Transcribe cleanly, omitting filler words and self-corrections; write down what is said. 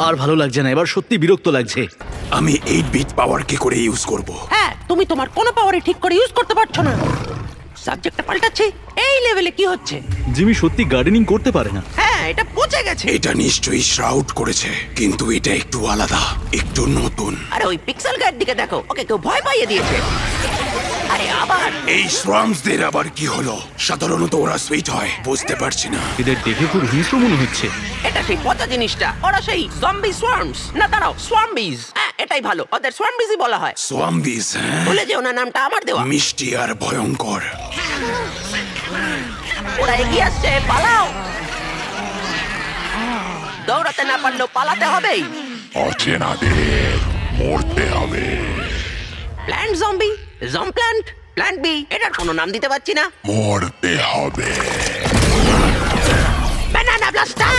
আর ভালো লাগছে না, এবার সত্যি বিরক্ত লাগছে। আমি 8 বিট পাওয়ার কি করে ইউজ করব? হ্যাঁ, তুমি তোমার কোনো পাওয়ারে ঠিক করে ইউজ করতে পারছো না। সাবজেক্টটা পাল্টাচ্ছি। এই লেভেলে কি হচ্ছে? জিমি সত্যি গার্ডেনিং করতে পারে না। হ্যাঁ, এটা পচে গেছে। এটা নিশ্চয়ই শ্রাউড করেছে, কিন্তু এটা একটু আলাদা, একটু নতুন। আরে ওই পিক্সেল গায়ের দিকে দেখো, ওকে কেউ ভয় পাইয়ে দিয়েছে। আরে আবার এই শ্রামসদের আবার কি হলো? সাধারণত ওরা সুইট হয়, বুঝতে পারছি না। এদের দেখে খুব হিংস্র মনে হচ্ছে। এটা সেই পচা জিনিসটা। ওরা সেই জম্বি সোয়ার্মস। না দাঁড়াও, সোয়াম্বিজ। হ্যাঁ, এটাই ভালো, ওদের সোয়াম্বিজই বলা হয়। সোয়াম্বিজ? বলে যে ওনার নামটা আমার দেওয়া। মিষ্টি আর ভয়ঙ্কর। ওরা এগিয়ে আসছে, পালাও। দৌড়াতে না পারলেও পালাতে হবেই। অচেনাদের মরতে হবে। প্ল্যান্ট জম্বি, জম প্ল্যান্ট, প্ল্যান্ট বি, এটার কোনো নাম দিতে পারছি না। মরতে হবে। Banana blaster!